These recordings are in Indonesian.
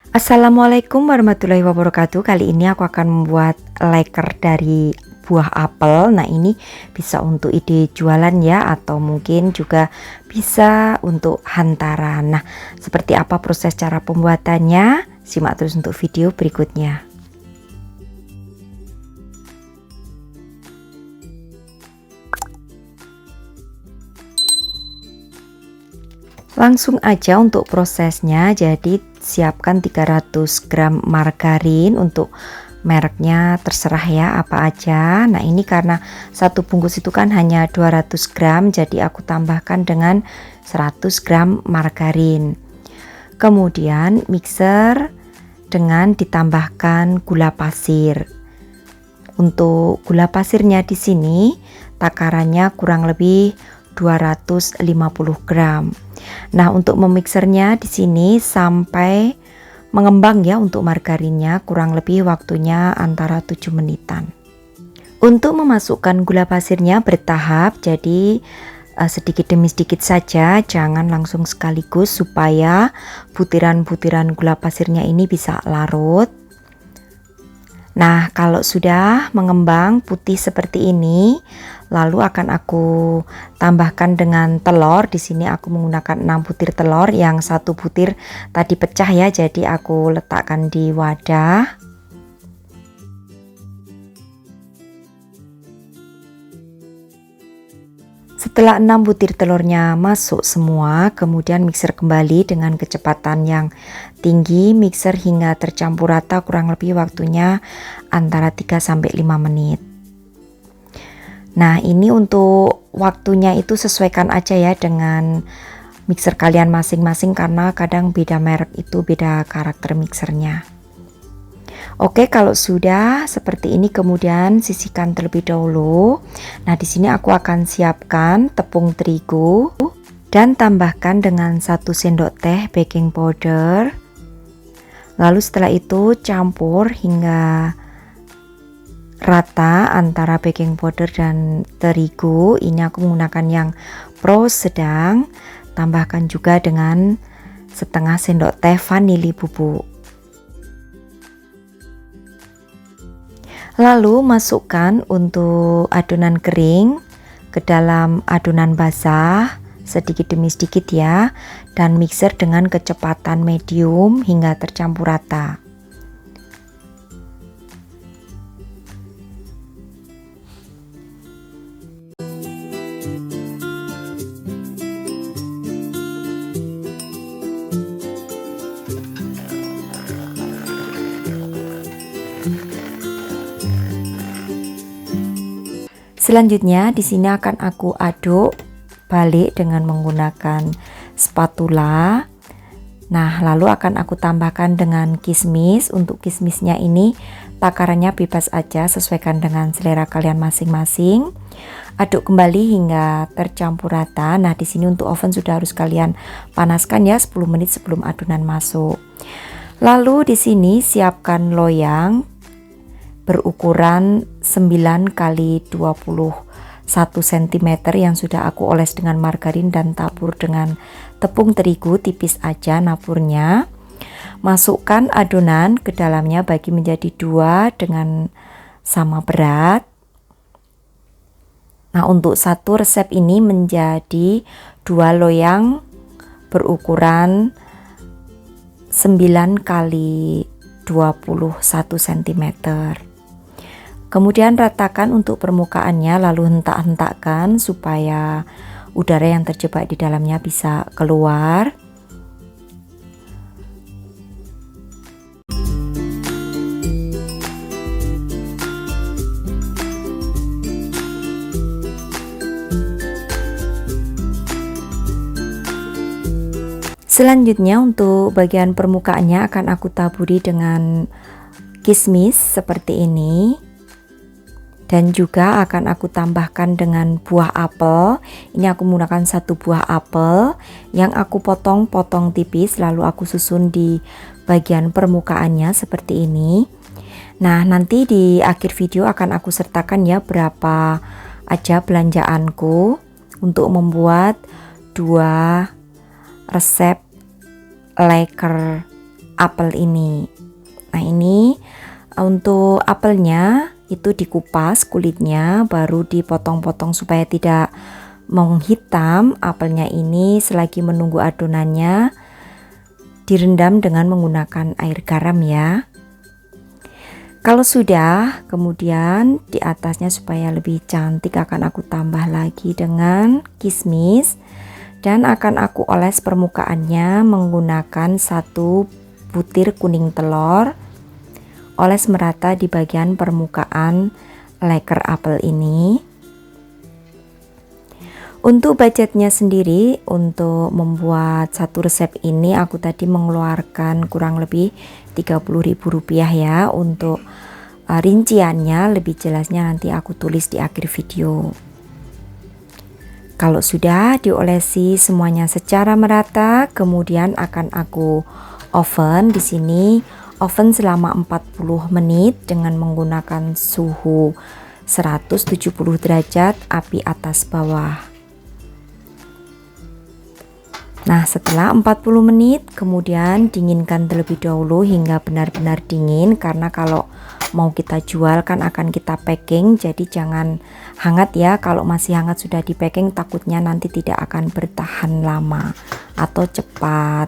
Assalamualaikum warahmatullahi wabarakatuh. Kali ini aku akan membuat leker dari buah apel. Nah, ini bisa untuk ide jualan ya, atau mungkin juga bisa untuk hantaran. Nah, seperti apa proses cara pembuatannya? Simak terus untuk video berikutnya. Langsung aja untuk prosesnya. Jadi siapkan 300 gram margarin, untuk mereknya terserah ya apa aja. Nah, ini karena satu bungkus itu kan hanya 200 gram, jadi aku tambahkan dengan 100 gram margarin. Kemudian mixer dengan ditambahkan gula pasir. Untuk gula pasirnya di sini takarannya kurang lebih 250 gram. Nah, untuk memixernya di sini sampai mengembang ya, untuk margarinnya kurang lebih waktunya antara 7 menitan. Untuk memasukkan gula pasirnya bertahap, jadi sedikit demi sedikit saja, jangan langsung sekaligus supaya butiran-butiran gula pasirnya ini bisa larut. Nah, kalau sudah mengembang putih seperti ini, lalu akan aku tambahkan dengan telur. Di sini aku menggunakan 6 butir telur, yang satu butir tadi pecah ya, jadi aku letakkan di wadah. Setelah 6 butir telurnya masuk semua, kemudian mixer kembali dengan kecepatan yang tinggi, mixer hingga tercampur rata, kurang lebih waktunya antara 3-5 menit. Nah, ini untuk waktunya itu sesuaikan aja ya dengan mixer kalian masing-masing, karena kadang beda merek itu beda karakter mixernya. Oke, kalau sudah seperti ini kemudian sisihkan terlebih dahulu. Nah, di sini aku akan siapkan tepung terigu dan tambahkan dengan 1 sendok teh baking powder. Lalu setelah itu campur hingga rata antara baking powder dan terigu. Ini aku menggunakan yang pro sedang. Tambahkan juga dengan setengah sendok teh vanili bubuk. Lalu masukkan untuk adonan kering ke dalam adonan basah sedikit demi sedikit ya, dan mixer dengan kecepatan medium hingga tercampur rata. Selanjutnya di sini akan aku aduk balik dengan menggunakan spatula. Nah, lalu akan aku tambahkan dengan kismis. Untuk kismisnya ini takarannya bebas aja, sesuaikan dengan selera kalian masing-masing. Aduk kembali hingga tercampur rata. Nah, di sini untuk oven sudah harus kalian panaskan ya, 10 menit sebelum adonan masuk. Lalu di sini siapkan loyang berukuran 9 kali 21 cm yang sudah aku oles dengan margarin dan tabur dengan tepung terigu, tipis aja naburnya. Masukkan adonan ke dalamnya, bagi menjadi 2 dengan sama berat. Nah, untuk satu resep ini menjadi 2 loyang berukuran 9 kali 21 cm. Kemudian ratakan untuk permukaannya, lalu hentak-hentakkan supaya udara yang terjebak di dalamnya bisa keluar. Selanjutnya untuk bagian permukaannya akan aku taburi dengan kismis seperti ini. Dan juga akan aku tambahkan dengan buah apel. Ini aku menggunakan 1 buah apel yang aku potong-potong tipis, lalu aku susun di bagian permukaannya seperti ini. Nah, nanti di akhir video akan aku sertakan ya berapa aja belanjaanku untuk membuat 2 resep leker apel ini. Nah ini untuk apelnya itu dikupas kulitnya, baru dipotong-potong supaya tidak menghitam. Apelnya ini selagi menunggu adonannya direndam dengan menggunakan air garam ya. Kalau sudah, kemudian di atasnya supaya lebih cantik akan aku tambah lagi dengan kismis dan akan aku oles permukaannya menggunakan 1 butir kuning telur. Oles merata di bagian permukaan leker apel ini. Untuk budgetnya sendiri, untuk membuat satu resep ini aku tadi mengeluarkan kurang lebih Rp30.000 ya. Untuk rinciannya lebih jelasnya nanti aku tulis di akhir video. Kalau sudah diolesi semuanya secara merata, kemudian akan aku oven di sini. Oven selama 40 menit dengan menggunakan suhu 170 derajat, api atas bawah. Nah, setelah 40 menit kemudian dinginkan terlebih dahulu hingga benar-benar dingin, karena kalau mau kita jual kan akan kita packing, jadi jangan hangat ya. Kalau masih hangat sudah di packing takutnya nanti tidak akan bertahan lama atau cepat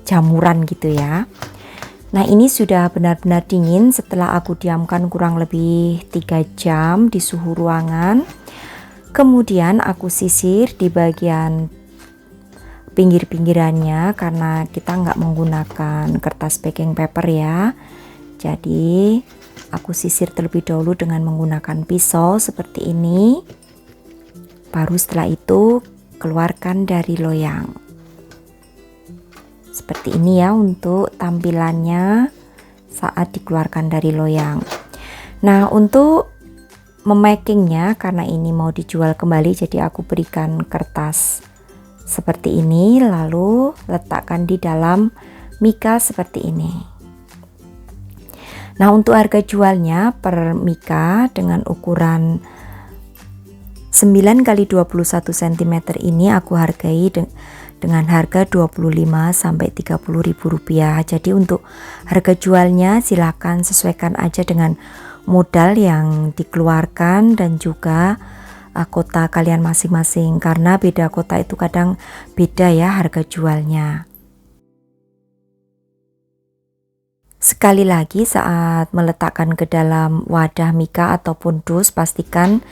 jamuran gitu ya. Nah ini sudah benar-benar dingin setelah aku diamkan kurang lebih 3 jam di suhu ruangan. Kemudian aku sisir di bagian pinggir-pinggirannya karena kita nggak menggunakan kertas baking paper ya. Jadi aku sisir terlebih dahulu dengan menggunakan pisau seperti ini. Baru setelah itu keluarkan dari loyang. Seperti ini ya untuk tampilannya saat dikeluarkan dari loyang. Nah untuk memakingnya, karena ini mau dijual kembali, jadi aku berikan kertas seperti ini, lalu letakkan di dalam mika seperti ini. Nah untuk harga jualnya per mika dengan ukuran 9x21 cm ini aku hargai dengan harga Rp25.000–30.000. Jadi untuk harga jualnya silakan sesuaikan aja dengan modal yang dikeluarkan dan juga kota kalian masing-masing, karena beda kota itu kadang beda ya harga jualnya. Sekali lagi saat meletakkan ke dalam wadah mika ataupun dus, pastikan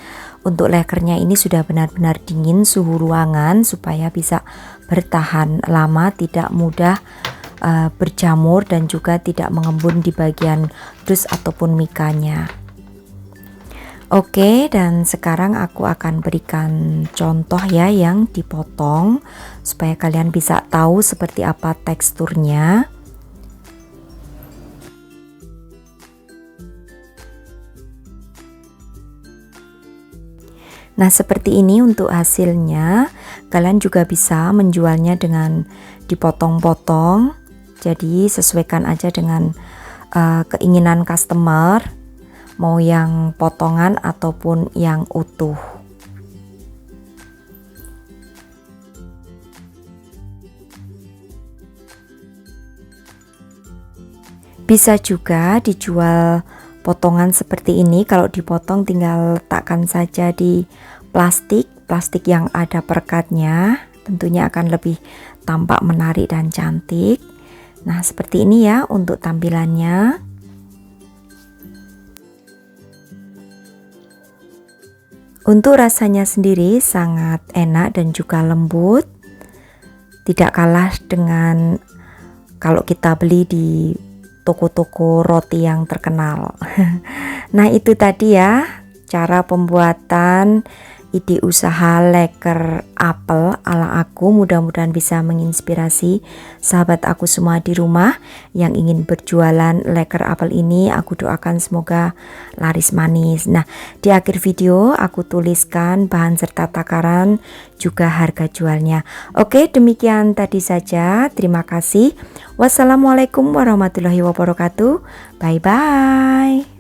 untuk lekernya ini sudah benar-benar dingin suhu ruangan supaya bisa bertahan lama, tidak mudah berjamur dan juga tidak mengembun di bagian dus ataupun mikanya. Oke, dan sekarang aku akan berikan contoh ya yang dipotong supaya kalian bisa tahu seperti apa teksturnya. Nah seperti ini untuk hasilnya. Kalian juga bisa menjualnya dengan dipotong-potong, jadi sesuaikan aja dengan keinginan customer, mau yang potongan ataupun yang utuh. Bisa juga dijual potongan seperti ini. Kalau dipotong tinggal letakkan saja di plastik yang ada perekatnya, tentunya akan lebih tampak menarik dan cantik. Nah seperti ini ya untuk tampilannya. Untuk rasanya sendiri sangat enak dan juga lembut, tidak kalah dengan kalau kita beli di toko-toko roti yang terkenal. Nah itu tadi ya cara pembuatan ide usaha leker apel ala aku. Mudah-mudahan bisa menginspirasi sahabat aku semua di rumah yang ingin berjualan leker apel ini. Aku doakan semoga laris manis. Nah di akhir video aku tuliskan bahan serta takaran juga harga jualnya. Oke, demikian tadi saja. Terima kasih. Wassalamualaikum warahmatullahi wabarakatuh. Bye bye.